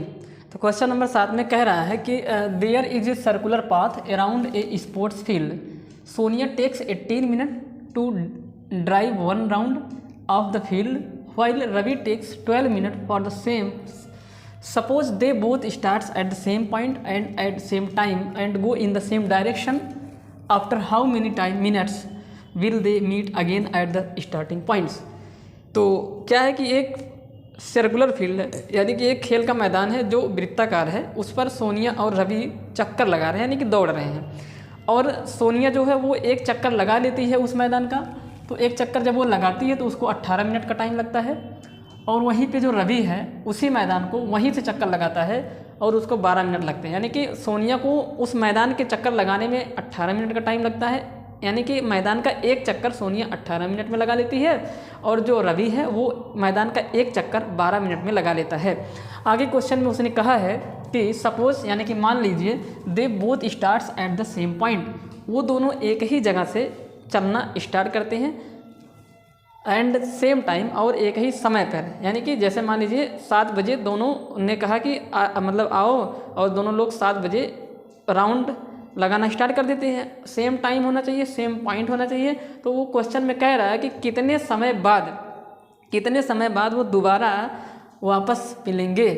तो क्वेश्चन नंबर 7 में कह रहा है कि there is a circular path around a sports field, Sonia takes 18 minute to drive 1 round of the field while Ravi takes 12 minutes for the same. Suppose they both starts at the same point and at same time and go in the same direction. After how many minutes will they meet again at the starting points? तो क्या है कि एक सर्कुलर फील्ड है, यानी कि एक खेल का मैदान है जो वृत्ताकार है, उस पर सोनिया और रवि चक्कर लगा रहे हैं, यानी कि दौड़ रहे हैं। और सोनिया जो है वो एक चक्कर लगा लेती है उस मैदान का, तो एक चक्कर जब वो लगाती है तो उसको 18 मिनट का टाइम लगता है। और वहीं पे जो रवि है उसी मैदान को वहीं से चक्कर लगाता है और उसको 12 मिनट लगते हैं, यानी कि सोनिया को उस मैदान के चक्कर लगाने में 18 मिनट का टाइम लगता है, यानी कि मैदान का एक चक्कर सोनिया 18 मिनट में लगा लेती है और जो रवि है वो मैदान का एक चक्कर 12 मिनट में लगा लेता है। आगे क्वेश्चन में उसने कहा है कि सपोज, यानी कि मान लीजिए they both starts at the same point, वो दोनों एक ही जगह से चलना स्टार्ट करते हैं एंड सेम टाइम, और एक ही समय पर, यानी कि जैसे मान लीजिए 7 बजे दोनों ने कहा कि मतलब आओ, और दोनों लोग 7 बजे राउंड लगाना स्टार्ट कर देते हैं। सेम टाइम होना चाहिए, सेम पॉइंट होना चाहिए। तो वो क्वेश्चन में कह रहा है कि कितने समय बाद वो दोबारा वापस मिलेंगे,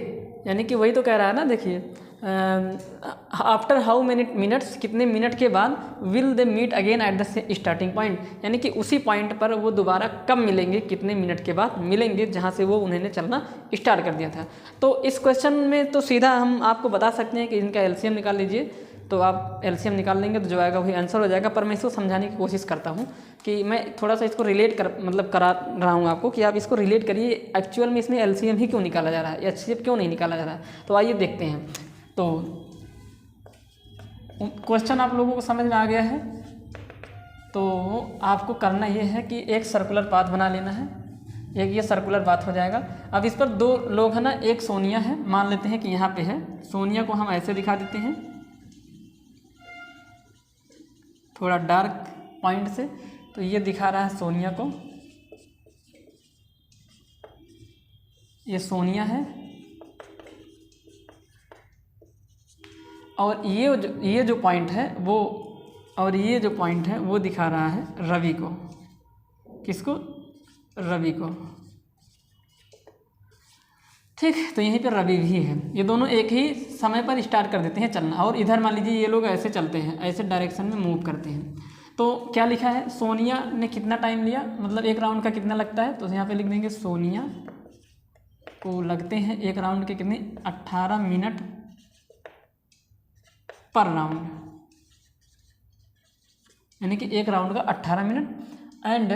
यानी कि वही तो कह रहा है ना। देखिए आफ्टर हाउ मेनी मिनट्स, कितने मिनट के बाद will they meet again at the starting point, यानी कि उसी पॉइंट पर वो दोबारा कब मिलेंगे, कितने मिनट के बाद मिलेंगे जहाँ से वो उन्होंने चलना स्टार्ट कर दिया था। तो इस क्वेश्चन में तो सीधा हम आपको बता सकते हैं कि इनका एलसीएम निकाल लीजिए। तो आप एलसीएम निकाल लेंगे तो जो आएगा वही आंसर हो जाएगा। पर मैं इसको समझाने की कोशिश करता हूँ कि मैं थोड़ा सा इसको रिलेट करा रहा हूँ आपको कि आप इसको रिलेट करिए एक्चुअल में इसमें एलसीएम ही क्यों निकाला जा रहा है, एचसीएफ क्यों नहीं निकाला जा रहा है। तो आइए देखते हैं। तो क्वेश्चन आप लोगों को समझ में आ गया है। तो आपको करना ये है कि एक सर्कुलर पाथ बना लेना है, एक ये सर्कुलर पाथ हो जाएगा। अब इस पर दो लोग हैं ना, एक सोनिया है, मान लेते हैं कि यहाँ पे है। सोनिया को हम ऐसे दिखा देते हैं थोड़ा डार्क पॉइंट से। तो ये दिखा रहा है सोनिया को, ये सोनिया है, और ये जो पॉइंट है वो, और ये जो पॉइंट है वो दिखा रहा है रवि को। किसको? रवि को। ठीक, तो यहीं पर रवि भी है। ये दोनों एक ही समय पर स्टार्ट कर देते हैं चलना, और इधर मान लीजिए ये लोग ऐसे चलते हैं, ऐसे डायरेक्शन में मूव करते हैं। तो क्या लिखा है, सोनिया ने कितना टाइम लिया, मतलब एक राउंड का कितना लगता है। तो यहाँ पे लिख देंगे सोनिया को लगते हैं एक राउंड के कितने, 18 मिनट पर राउंड, यानी कि एक राउंड का 18 मिनट। एंड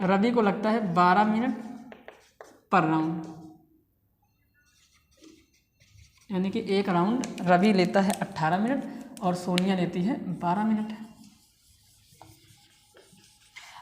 रवि को लगता है 12 मिनट पर राउंड, यानी कि एक राउंड रवि लेता है 18 मिनट और सोनिया लेती है 12 मिनट।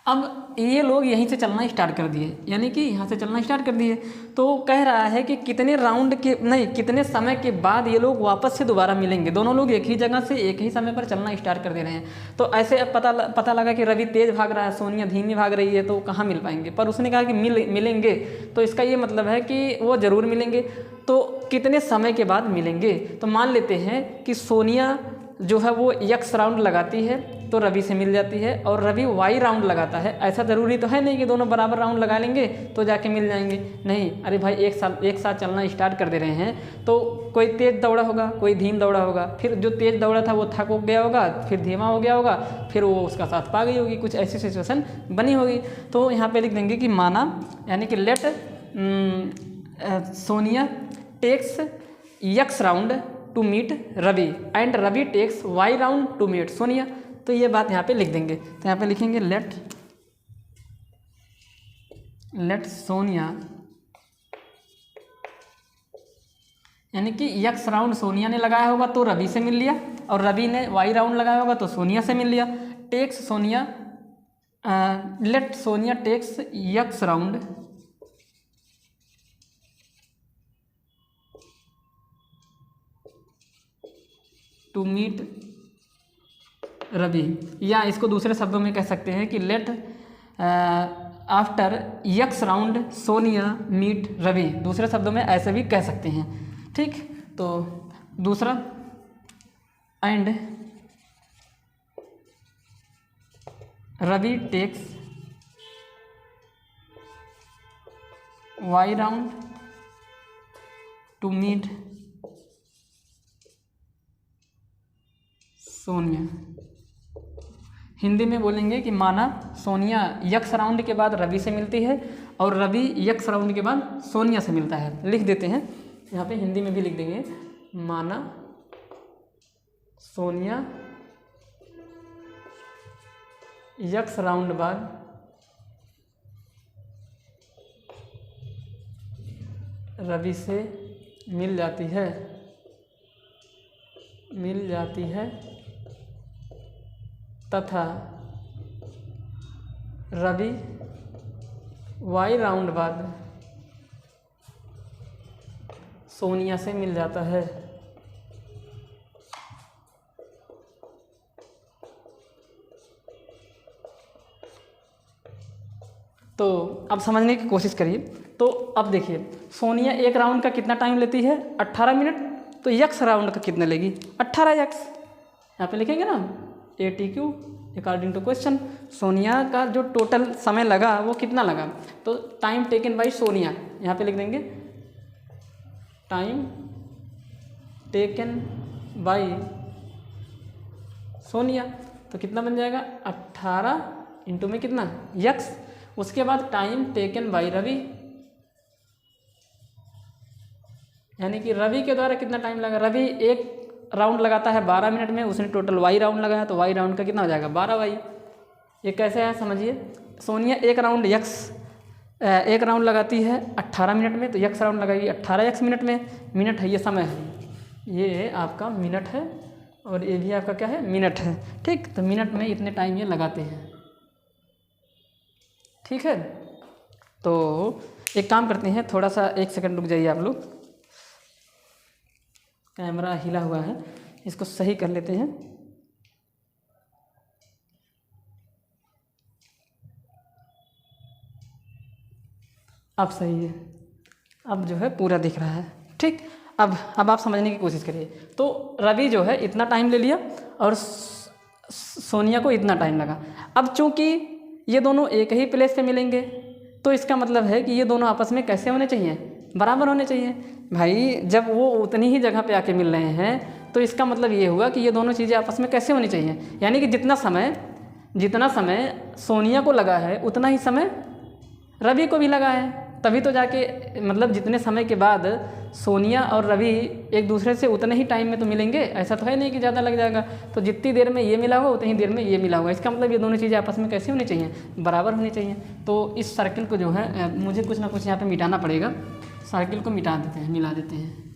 अब ये लोग यहीं से चलना स्टार्ट कर दिए, यानी कि यहाँ से चलना स्टार्ट कर दिए। तो कह रहा है कि कितने राउंड के नहीं, कितने समय के बाद ये लोग वापस से दोबारा मिलेंगे। दोनों लोग एक ही जगह से एक ही समय पर चलना स्टार्ट कर दे रहे हैं। तो ऐसे अब पता लगा कि रवि तेज़ भाग रहा है, सोनिया धीमी भाग रही है, तो कहाँ मिल पाएंगे। पर उसने कहा कि मिलेंगे, तो इसका ये मतलब है कि वो ज़रूर मिलेंगे। तो कितने समय के बाद मिलेंगे। तो मान लेते हैं कि सोनिया जो है वो एक्स राउंड लगाती है तो रवि से मिल जाती है, और रवि वाई राउंड लगाता है। ऐसा ज़रूरी तो है नहीं कि दोनों बराबर राउंड लगा लेंगे तो जाके मिल जाएंगे, नहीं। अरे भाई एक साथ चलना स्टार्ट कर दे रहे हैं, तो कोई तेज़ दौड़ा होगा, कोई धीम दौड़ा होगा। फिर जो तेज़ दौड़ा था वो थक हो गया होगा, फिर धीमा हो गया होगा, फिर वो उसका साथ पा गई होगी, कुछ ऐसी सिचुएशन बनी होगी। तो यहाँ पे लिख देंगे कि माना, यानी कि let Sonia takes x round to meet Ravi and Ravi takes y round to meet Sonia. तो ये बात यहाँ पे लिख देंगे। तो यहाँ पे लिखेंगे लेट सोनिया, यानी कि एक्स राउंड सोनिया ने लगाया होगा तो रवि से मिल लिया, और रवि ने वाई राउंड लगाया होगा तो सोनिया से मिल लिया। Takes Sonia, let Sonia takes x round to meet Ravi, या इसको दूसरे शब्दों में कह सकते हैं कि let after x round Sonia meet Ravi. दूसरे शब्दों में ऐसे भी कह सकते हैं। ठीक, तो दूसरा, and Ravi takes y round to meet Sonia. Hindi में बोलेंगे कि माना सोनिया एक्स राउंड के बाद रवि से मिलती है और रवि एक्स राउंड के बाद सोनिया से मिलता है। लिख देते हैं यहाँ पे, हिंदी में भी लिख देंगे, माना सोनिया एक्स राउंड बाद रवि से मिल जाती है तथा रवि वाई राउंड बाद सोनिया से मिल जाता है। तो अब समझने की कोशिश करिए। तो अब देखिए, सोनिया एक राउंड का कितना टाइम लेती है, 18 मिनट। तो एक्स राउंड का कितना लेगी, 18x। यहाँ पे लिखेंगे ना ATQ according to question. Sonia का जो टोटल समय लगा वो कितना लगा, तो टाइम टेकन बाई सोनिया, यहाँ पे लिख देंगे टाइम टेकन बाई सोनिया। तो कितना बन जाएगा, 18 इंटू में कितना x। उसके बाद टाइम टेकन बाई रवि, यानी कि रवि के द्वारा कितना टाइम लगा। रवि एक राउंड लगाता है 12 मिनट में, उसने टोटल वाई राउंड लगाया तो वाई राउंड का कितना हो जाएगा 12 वाई। ये कैसे है समझिए, सोनिया एक राउंड लगाती है 18 मिनट में, तो यक्स राउंड लगाएगी 18 यक्स मिनट में। मिनट है, ये समय है, ये आपका मिनट है और ये भी आपका क्या है मिनट है। ठीक, तो मिनट में इतने टाइम ये लगाते हैं। ठीक है, तो एक काम करते हैं, थोड़ा सा 1 सेकंड रुक जाइए आप लोग, कैमरा हिला हुआ है, इसको सही कर लेते हैं। अब सही है, अब जो है पूरा दिख रहा है। ठीक, अब आप समझने की कोशिश करिए। तो रवि जो है इतना टाइम ले लिया और सोनिया को इतना टाइम लगा। अब चूंकि ये दोनों एक ही प्लेस पे मिलेंगे तो इसका मतलब है कि ये दोनों आपस में कैसे होने चाहिए, बराबर होने चाहिए। भाई जब वो उतनी ही जगह पे आके मिल रहे हैं तो इसका मतलब ये हुआ कि ये दोनों चीज़ें आपस में कैसे होनी चाहिए, यानी कि जितना समय सोनिया को लगा है उतना ही समय रवि को भी लगा है। तभी तो जाके मतलब जितने समय के बाद सोनिया और रवि एक दूसरे से उतने ही टाइम में तो मिलेंगे, ऐसा तो है नहीं कि ज़्यादा लग जाएगा। तो जितनी देर में ये मिला होगा उतनी देर में ये मिला होगा, इसका मतलब ये दोनों चीज़ें आपस में कैसे होनी चाहिए, बराबर होनी चाहिए। तो इस सर्किल को जो है मुझे कुछ ना कुछ यहाँ पे मिटाना पड़ेगा, सर्किल को मिटा देते हैं, मिला देते हैं।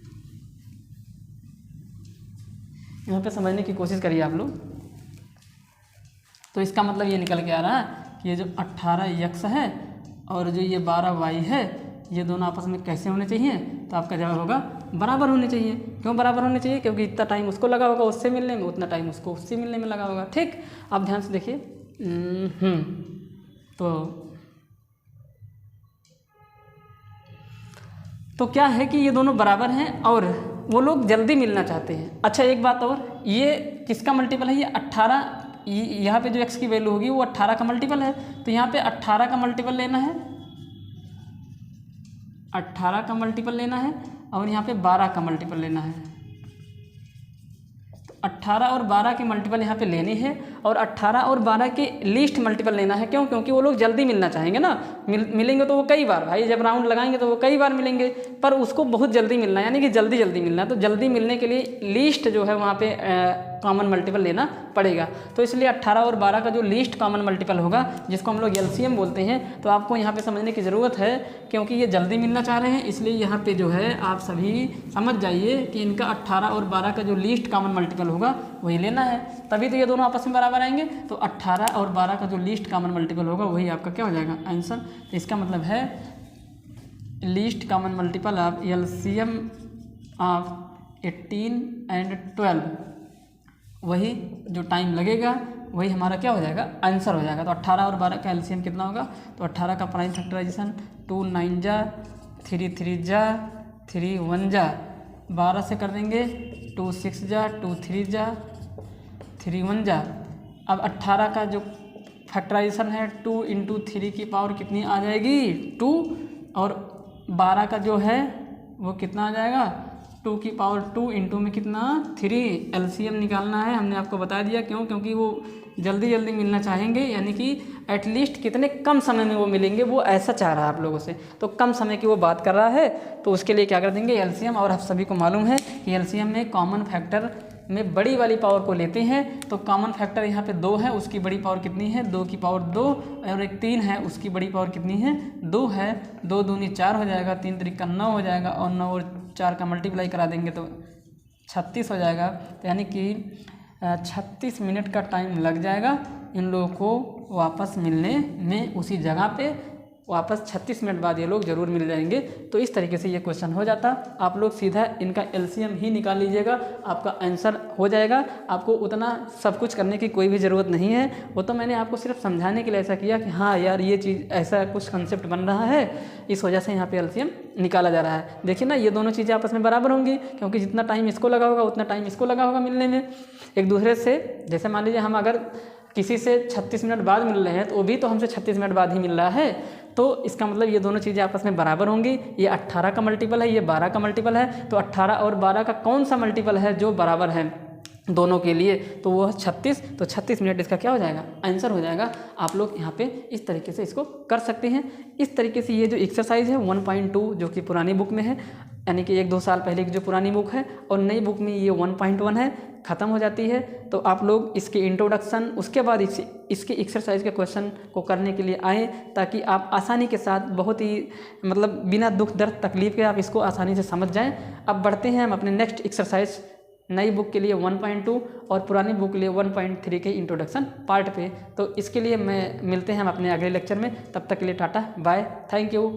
यहाँ पे समझने की कोशिश करिए आप लोग। तो इसका मतलब ये निकल के आ रहा है कि ये जो 18 यक्स है और जो ये 12 वाई है, ये दोनों आपस में कैसे होने चाहिए, तो आपका जवाब होगा बराबर होने चाहिए। क्यों बराबर होने चाहिए, क्योंकि इतना टाइम उसको लगा होगा उससे मिलने में, उतना टाइम उसको उससे मिलने में लगा होगा। ठीक, अब ध्यान से देखिए। तो क्या है कि ये दोनों बराबर हैं और वो लोग जल्दी मिलना चाहते हैं। अच्छा एक बात और, ये किसका मल्टीपल है, ये 18, यहाँ पे जो x की वैल्यू होगी वो 18 का मल्टीपल है, तो यहाँ पे 18 का मल्टीपल लेना है, 18 का मल्टीपल लेना है और यहाँ पे 12 का मल्टीपल लेना है। तो 18 और 12 के मल्टीपल यहाँ पे लेने हैं और 18 और 12 के लीस्ट मल्टीपल लेना है। क्यों, क्योंकि वो लोग जल्दी मिलना चाहेंगे ना, मिलेंगे तो वो कई बार, भाई जब राउंड लगाएंगे तो वो कई बार मिलेंगे, पर उसको बहुत जल्दी मिलना है, यानी कि जल्दी मिलना है। तो जल्दी मिलने के लिए लीस्ट जो है वहाँ पे कॉमन मल्टीपल लेना पड़ेगा। तो इसलिए 18 और 12 का जो लीस्ट कॉमन मल्टीपल होगा, जिसको हम लोग एलसीएम बोलते हैं, तो आपको यहाँ पे समझने की ज़रूरत है, क्योंकि ये जल्दी मिलना चाह रहे हैं, इसलिए यहाँ पे जो है आप सभी समझ जाइए कि इनका 18 और 12 का जो लीस्ट कॉमन मल्टीपल होगा वही लेना है, तभी तो ये दोनों आपस में बराबर आएंगे। तो 18 और 12 का जो लीस्ट कॉमन मल्टीपल होगा वही आपका क्या हो जाएगा आंसर। तो इसका मतलब है least common multiple of LCM of 18 and 12, वही जो टाइम लगेगा वही हमारा क्या हो जाएगा आंसर हो जाएगा। तो 18 और 12 का एलसीएम कितना होगा, तो 18 का प्राइम फैक्टराइजेशन 2 9 जा 3 3 जा 3 1 जा, 12 से कर देंगे 2 6 जा 2 3 जा 3 1 जा। अब 18 का जो फैक्टराइजेशन है 2 × 3 की पावर कितनी आ जाएगी 2, और 12 का जो है वो कितना आ जाएगा 2 की पावर 2 × में कितना 3। एलसीएम निकालना है, हमने आपको बता दिया क्यों, क्योंकि वो जल्दी मिलना चाहेंगे, यानी कि एटलीस्ट कितने कम समय में वो मिलेंगे, वो ऐसा चाह रहा है आप लोगों से, तो कम समय की वो बात कर रहा है। तो उसके लिए क्या कर देंगे एलसीएम, और आप सभी को मालूम है कि एलसीएम में कॉमन फैक्टर में बड़ी वाली पावर को लेते हैं। तो कॉमन फैक्टर यहाँ पे 2 है, उसकी बड़ी पावर कितनी है 2 की पावर 2, और एक 3 है उसकी बड़ी पावर कितनी है 2 है, 2 दूनी 4 हो जाएगा, 3 3 9 हो जाएगा, और 9 और 4 का मल्टीप्लाई करा देंगे तो 36 हो जाएगा। तो यानी कि 36 मिनट का टाइम लग जाएगा इन लोगों को वापस मिलने में, उसी जगह पे वापस 36 मिनट बाद ये लोग ज़रूर मिल जाएंगे। तो इस तरीके से ये क्वेश्चन हो जाता, आप लोग सीधा इनका एलसीएम ही निकाल लीजिएगा, आपका आंसर हो जाएगा। आपको उतना सब कुछ करने की कोई भी ज़रूरत नहीं है, वो तो मैंने आपको सिर्फ समझाने के लिए ऐसा किया कि हाँ यार ये चीज़ ऐसा कुछ कंसेप्ट बन रहा है, इस वजह से यहाँ पे एलसीएम निकाला जा रहा है। देखिए ना, ये दोनों चीज़ें आपस में बराबर होंगी, क्योंकि जितना टाइम इसको लगा होगा उतना टाइम इसको लगा होगा मिलने में एक दूसरे से। जैसे मान लीजिए हम अगर किसी से 36 मिनट बाद मिल रहे हैं तो वो भी तो हमसे 36 मिनट बाद ही मिल रहा है, तो इसका मतलब ये दोनों चीज़ें आपस में बराबर होंगी। ये 18 का मल्टीपल है, ये 12 का मल्टीपल है, तो 18 और 12 का कौन सा मल्टीपल है जो बराबर है, दोनों के लिए, तो वो 36, तो 36 मिनट इसका क्या हो जाएगा, आंसर हो जाएगा। आप लोग यहाँ पे इस तरीके से इसको कर सकते हैं। इस तरीके से ये जो एक्सरसाइज है 1.2 जो कि पुरानी बुक में है, यानी कि 1-2 साल पहले की जो पुरानी बुक है, और नई बुक में ये 1.1 है, ख़त्म हो जाती है। तो आप लोग इसके इंट्रोडक्शन, उसके बाद इसके एक्सरसाइज के क्वेश्चन को करने के लिए आएँ, ताकि आप आसानी के साथ बहुत ही मतलब बिना दुख दर्द तकलीफ के आप इसको आसानी से समझ जाएं। अब बढ़ते हैं हम अपने नेक्स्ट एक्सरसाइज, नई बुक के लिए 1.2 और पुरानी बुक के लिए 1.3 के इंट्रोडक्शन पार्ट पे। तो इसके लिए मिलते हैं हम अपने अगले लेक्चर में। तब तक के लिए टाटा बाय, थैंक यू।